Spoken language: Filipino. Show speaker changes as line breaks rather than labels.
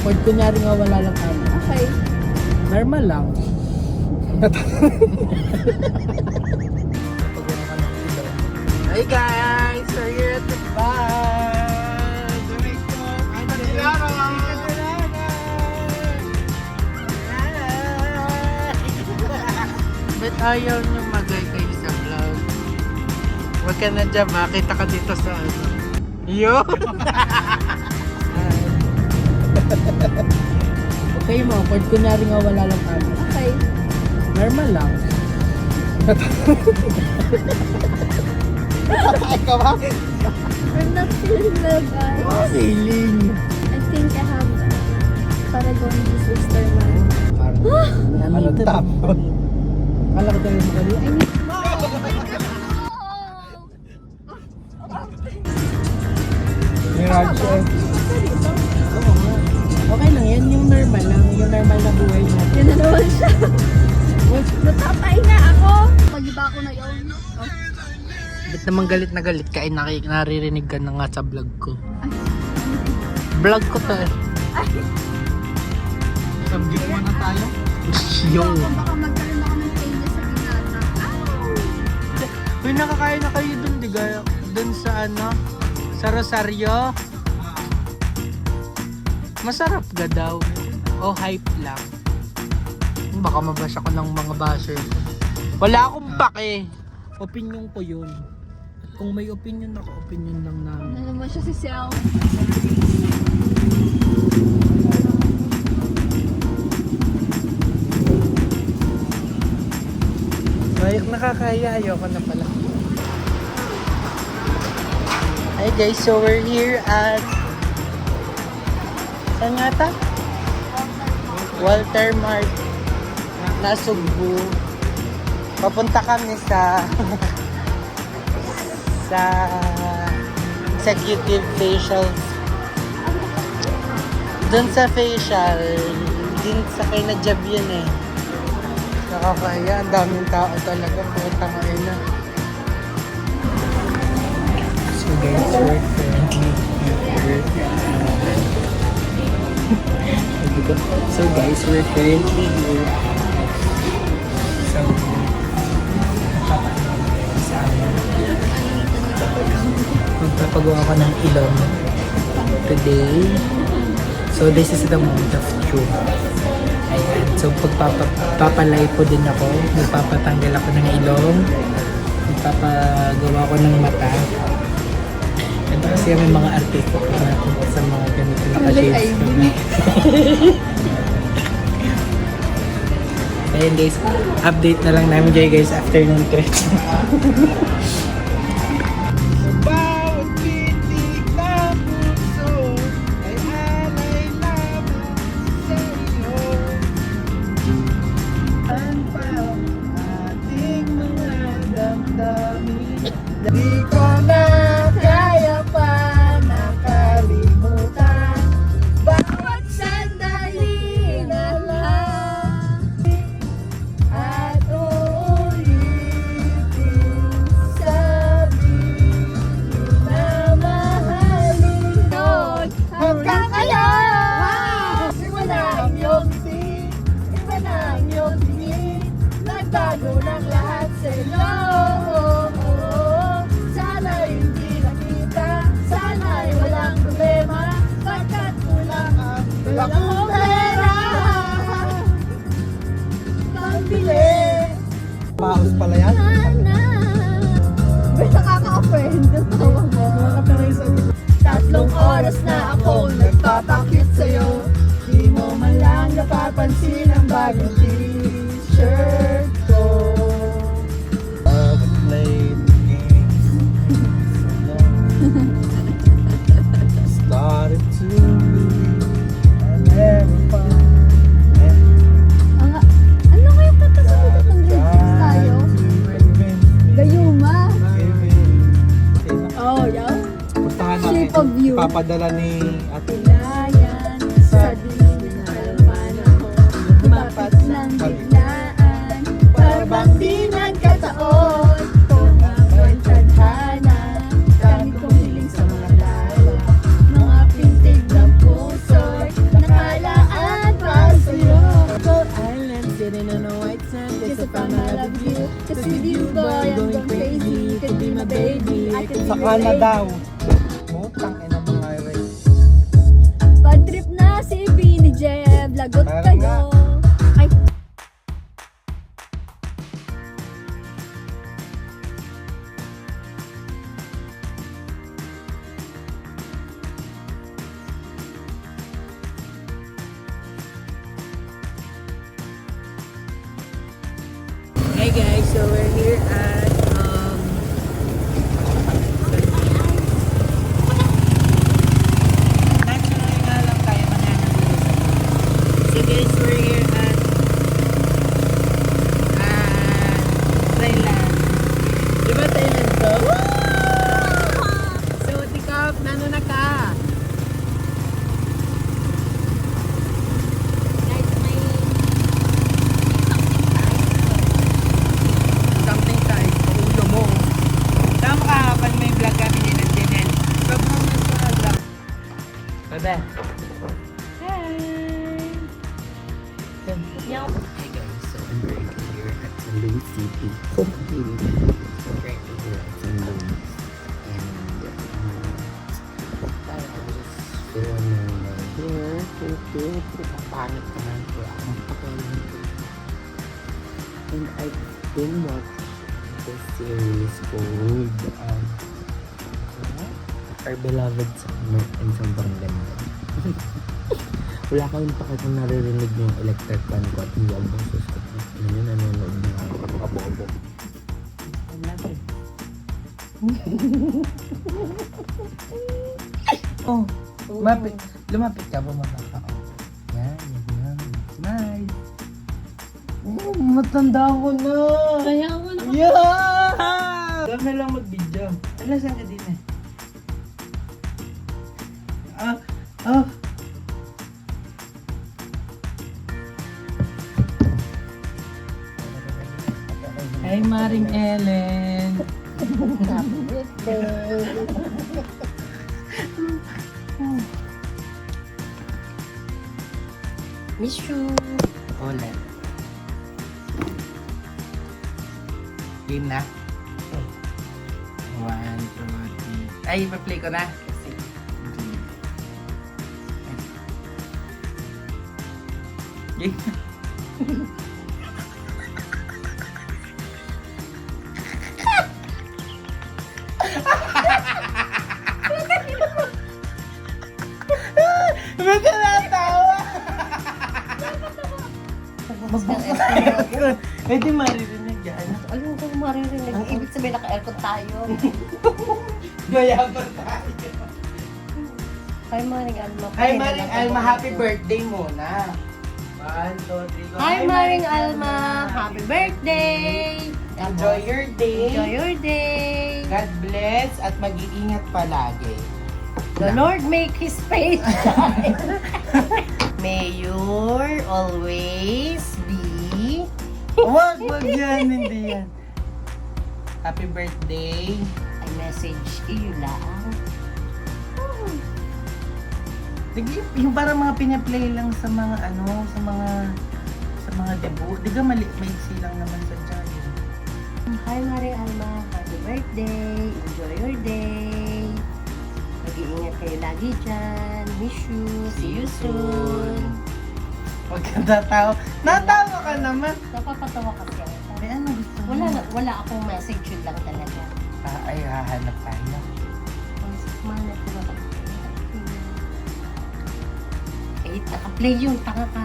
Pag kunyari nga wala lang ano.
Okay.
Normal lang. Hey guys! We're here at the bar! I'm Ba't ayaw nyo magay kayo sa vlog? Huwag ka na dyan, makita ka dito sa ano. Yo! Okay mo, pag kunyari nga wala lang ano.
Okay.
Normal lang. Patay ka ba?
I'm not feeling well, guys.
Feeling.
I think I have Paragon sister man.
Ano tapos? Kala ko talaga makali.
I need...
Mirage eh. Oo nga. Okay lang yan, yung normal lang. Yung normal na buhay mo.
Yan na naman siya. Natapay na ako. Pag-iba ako na yun. Oh.
Ba't naman galit na galit ka? Naririnig ka na nga sa vlog ko. Vlog ko to eh. Subject mo na tayo? Yo!
Baka magkaroon ako ng changes sa ginata.
Uy, nakakain na kayo dun, di gaya? Dun sa ano? Sa Rosario? Masarap ga daw. O hype lang. Baka mabash ako ng mga basher. Wala akong pake. Opinion ko yun. At kung may opinion ako, opinion lang namin.
Ano naman siya si Xiao?
Ayok, nakakaya. Ayoko na pala. Hi guys, so we're here at... Saan nga ta? Walter Mart. Nasugbu. Papunta kami sa... sa... executive facial. Doon sa facial. Din sa kay na job yun eh. Nakakaya, ang daming tao talaga. Pumunta ngayon na. So guys, we're currently here. So guys, we're currently here. So, magpapagawa ko ng ilong today. So this is the moment of truth. Ayan. So pagpapalay po din ako. Magpapatanggal ako ng ilong. Magpapagawa ko ng mata. Ito kasi may mga artista po natin sa mga ganito naka-shades kami. Ayan guys, update na lang namin dyan guys after ng trip. Bawat titik na puso ay alay lamang sa iyo. Ang parang ating mga damdamin. Di ko na kaya pa nakalimutan
Bawat sandali na lang
at uulitin sabihin na mahalin
Doon
hanggang ngayon. Iba na ang iyong tingin, iba na ang iyong tingin, nagbago ng lahat sa'yo. Sana hindi nakita, sana'y walang problema, pagkat kulang ang pera. Pambili. Paus pala yan?
May nakaka-offend yung tawa mo. Tatlong oras na ako nagpapakit sa'yo.
Di mo man lang napapansin ang bagong t-shirt ko. I've played games so long. Started to believe I never find
Ano kayo katasunod ng grades tayo? Gayuma. Oh, yeah.
Puntahan
Shape of you.
Papadala ni Ate
Layan sa dilim ng panahon. Bakit lang biglaan? Para bang di nagkataon? Ito nga ba'y tadhana? Dami kong hiling sa mga tao. Mga pintig ng puso'y nakala
sitting on a white sand.
Just a fun I love you. Cause with you boy I'm going crazy. You could be my baby. I could be your
Saka na
baby.
daw. Putang ina mga rin.
Bad trip na si Bini Jeb. Lagot
Parang
kayo. Ay,
Hey guys, so we're here at National nga lang tayo mananalo. So guys, we're here at Thailand. Di ba Thailand to? So tikap, nano na ka? Something tayo sa ulo mo. Tama ka kapag may vlog kami ni Nandinen. Sobrang natural lang. Bebe.
hi. Yung
Hey guys, so I'm currently here at Saloon City. Currently here at Saloon. And I was feeling here. Pangit ka na. Wala akong pakialam. And I've been watching this series called Our Beloved Summer, and sobrang ganda. Wala kayong pakitang naririnig yung electric fan ko at hindi ang boses ko. Ano yun, nanonood na ako. Kabobo. I love it.
Oh, lumapit ka, bumaba ka. Yan, yan. Smile. Oh, matanda ko na.
kaya ako na.
Yeah! Dami lang mag-video. Alam, saan ka din eh? Oh. Hey, Maring Ellen.
Miss you.
Ulit. Game na? One, two, three. Ay, ipa-play ko na. Kasi. Game na. Ba't ka natawa? Eh di maririnig yan.
Alam ko maririnig. Ibig sabihin naka-aircon tayo.
Gayaban tayo.
Hi, Maring Alma.
Hi Maring Alma, happy birthday muna. 1, 2, 3, go.
Hi, Maring Alma. Happy birthday.
Enjoy your day.
Enjoy your day.
God bless at mag-iingat palagi.
The Lord make His face shine. May you always be.
Wag yan, hindi yan. Happy birthday.
I message iyo lang.
Yung parang mga pinaplay lang sa mga sa mga debut. Di ka maiksi lang naman sa dyan.
Hi, Maring Alma. Happy birthday. Enjoy your day. Mag-iingat kayo lagi dyan. Miss you. See you soon.
Huwag ka natawa. Natawa ka naman.
Napapatawa kasi ako.
Ay, ano gusto mo?
Wala akong message, yun lang talaga.
Ay, hahanap tayo.
Manap ko ba? Eh, naka-play yun. Tanga ka.